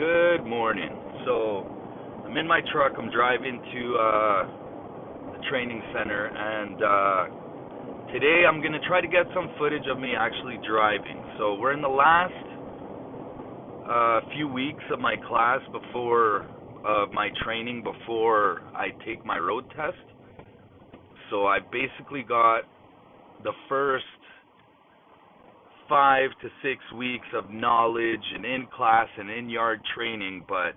Good morning. So I'm in my truck. I'm driving to the training center, and today I'm gonna try to get some footage of me actually driving. So we're in the last few weeks of my class of my training before I take my road test. So I basically got the first 5 to 6 weeks of knowledge and in class and in yard training, but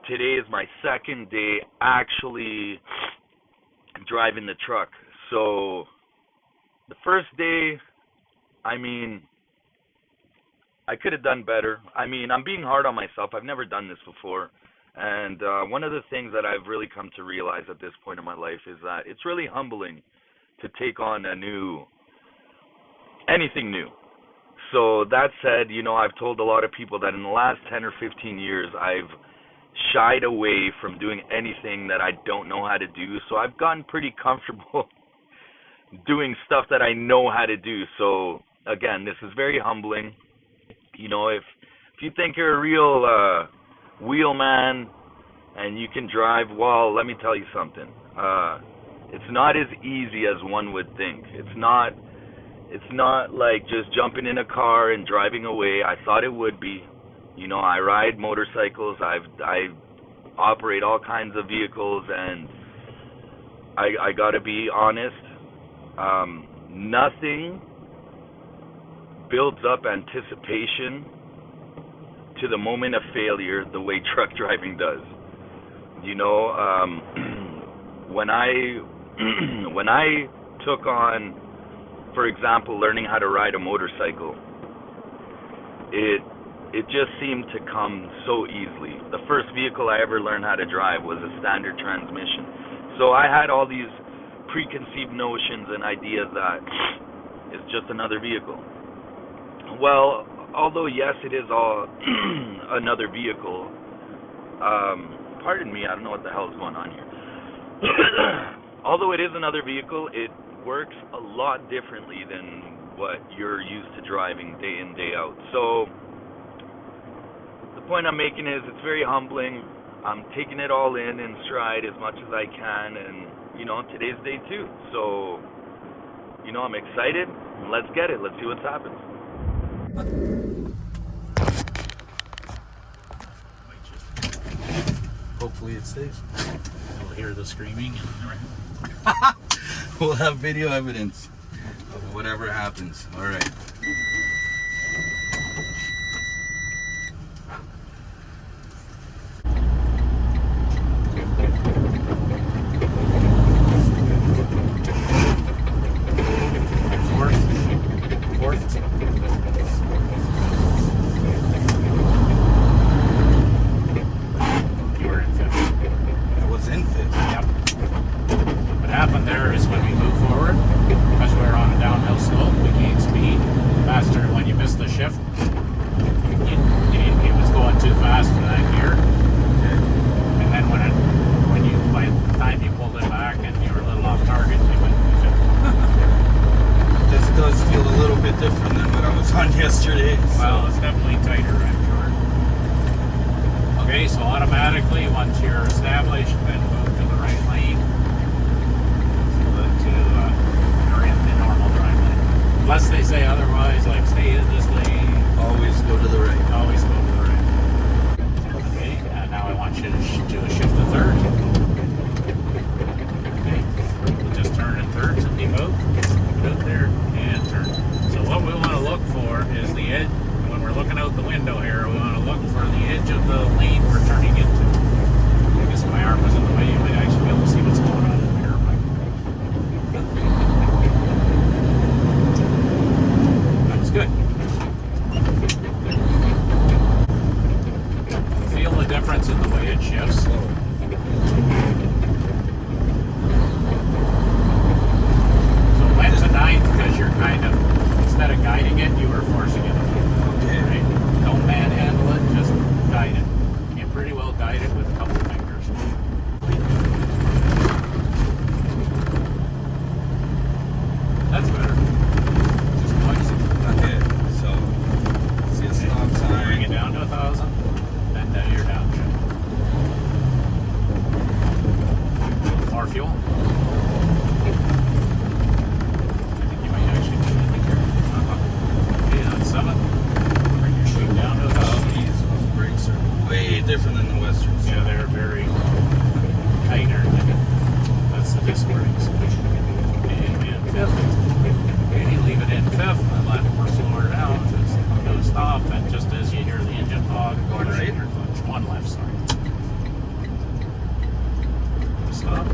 today is my second day actually driving the truck. So the first day, I could have done better. I'm being hard on myself. I've never done this before. And one of the things that I've really come to realize at this point in my life is that it's really humbling to take on anything new. So that said, I've told a lot of people that in the last 10 or 15 years, I've shied away from doing anything that I don't know how to do. So I've gotten pretty comfortable doing stuff that I know how to do. So again, this is very humbling. If you think you're a real wheelman and you can drive, well, let me tell you something. It's not as easy as one would think. It's not like just jumping in a car and driving away. I thought it would be. I ride motorcycles. I operate all kinds of vehicles, and I gotta be honest. Nothing builds up anticipation to the moment of failure the way truck driving does. When I took on, for example, learning how to ride a motorcycle, it just seemed to come so easily. The first vehicle I ever learned how to drive was a standard transmission. So I had all these preconceived notions and ideas that it's just another vehicle. Well, although yes, it is all another vehicle, pardon me, I don't know what the hell is going on here. Although it is another vehicle, it works a lot differently than what you're used to driving day in, day out. So the point I'm making is it's very humbling. I'm taking it all in stride as much as I can, and today's day 2. So I'm excited. Let's get it. Let's see what's happening. Hopefully it stays. You'll hear the screaming. We'll have video evidence of whatever happens. All right. Different than what I was on yesterday. Well, it's definitely tighter, I'm sure. Okay, so automatically, once you're established, then move to the right lane. You're in the normal drive lane. Unless they say otherwise, like stay in this lane. Always go to the right. Always go to the right. Okay, and now I want you to do a shift to third. Okay, we'll just turn in thirds and demote. Good there, and turn. So what we want to look for is the edge. When we're looking out the window here, we want to look for the edge of the lane we're turning into. I guess my arm was in the way. You might actually be able to see what's going on in here. That's good. Feel the difference in the way it shifts. So when's a 9th because you're kind of, instead of guiding it, you were forcing it. Okay. Right? Don't manhandle it, just guide it. You can pretty well guide it with a couple fingers. That's better. Just twice. Okay, so see a stop sign. Bring it down to 1,000. different than the Westerns. Yeah, they're very tighter. That's the disc brakes. And fifth, you leave it in fifth and let it slower down. It's going to stop, and just as you hear the engine hog, Going right? One left, sorry. Stop.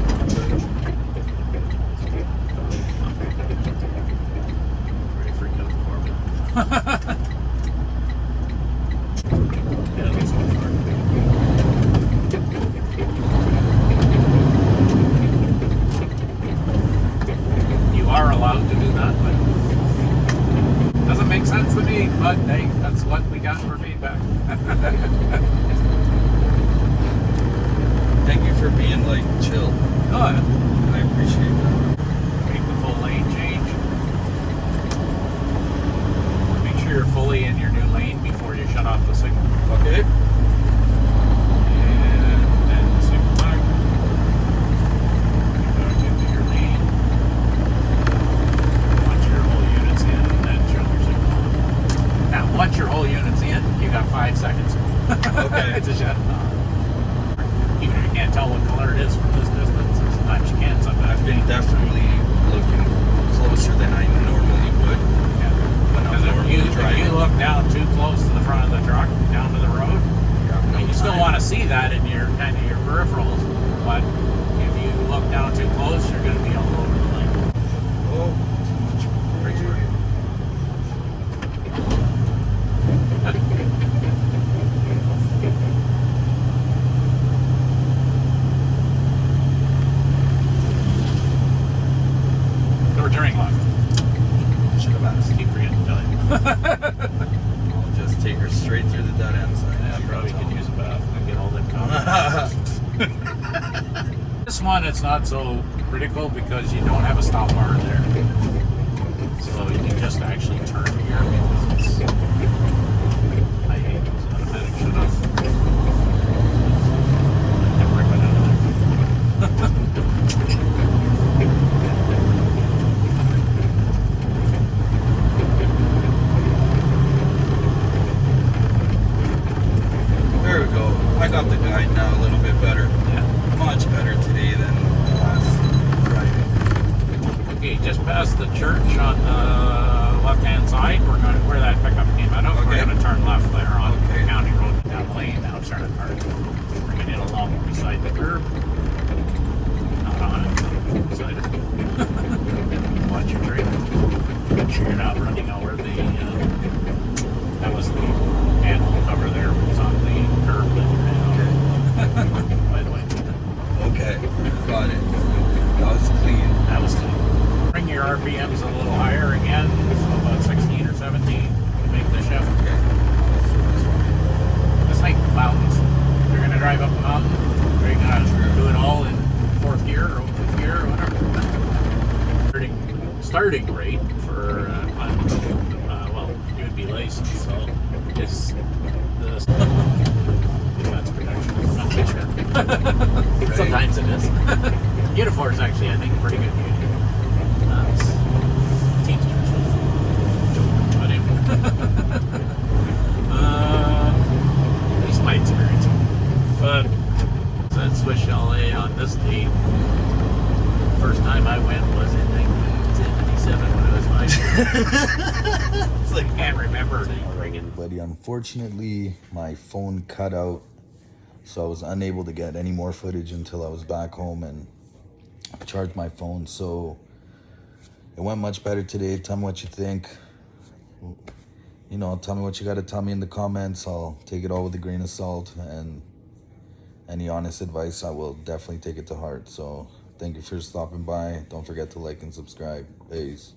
Pretty freaked out before. Yeah, let's go for it. You are allowed to do that, but doesn't make sense to me. But hey, that's what we got for feedback. Thank you for being like chill. Oh, yeah. I appreciate that. Make the full lane change. Make sure you're fully in your new lane before you shut off the signal. Okay. And then the signal back. Back into your lane. Once your whole unit's in, then shut your signal off. Now, once your whole unit's in, you got 5 seconds. Okay. To shut it off. Even if you can't tell what color it is from this distance, sometimes you can, sometimes I've been you can't. definitely looking closer than I normally would. Yeah. When I'm Because normally if driving. you look down too close to the front of the truck, down to the road, No you still time. want to see that in your kind of your peripherals, but if you look down too close, you're going to be all over the lane. Oh, brakes work. Door turning left. Should have asked. Keep forgetting to tell you. I'll just take her straight through the dead end sign. Yeah, probably could use a bath and get all them comments. This one, it's not so critical because you don't have a stop bar there. So you can just actually turn here because it's, I hate those automatic shut off. Never rip it out of There we go. I got the guide now a little bit better. there. Yeah. Much better today than last Friday. Okay, just past the church on the left-hand side, we're going to where that pickup came out of. We're Okay. going to turn left there on Okay. County Road down the lane. Now turn it hard. Bring it in along beside the curb. Not on it, beside it. Watch your trailer. Make sure you're not running over the. That was the manhole cover there. It was on the curb that you ran over. By the way. Okay, got it. That was clean. That was clean. Bring your RPMs a little higher again, so about 16 or 17 to make the shift. Okay. Just like mountains. If you're going to drive up a mountain, you're going to do it all in fourth gear or fifth gear or whatever. Starting rate for, well, you would be licensed, so is the defense protection. I'm not too sure. Sometimes it is. Unifor is actually, I think, a pretty good union. Teamsters. But anyway. At least my experience. But at Swiss Chalet on this date, first time I went was in 1977 when I was 5 years. It's like, I can't remember the Alright, everybody, unfortunately my phone cut out, so I was unable to get any more footage until I was back home and charged my phone. So it went much better today. Tell me what you think. You know, tell me what you got to tell me in the comments. I'll take it all with a grain of salt, and any honest advice I will definitely take it to heart. So thank you for stopping by. Don't forget to like and subscribe. Peace.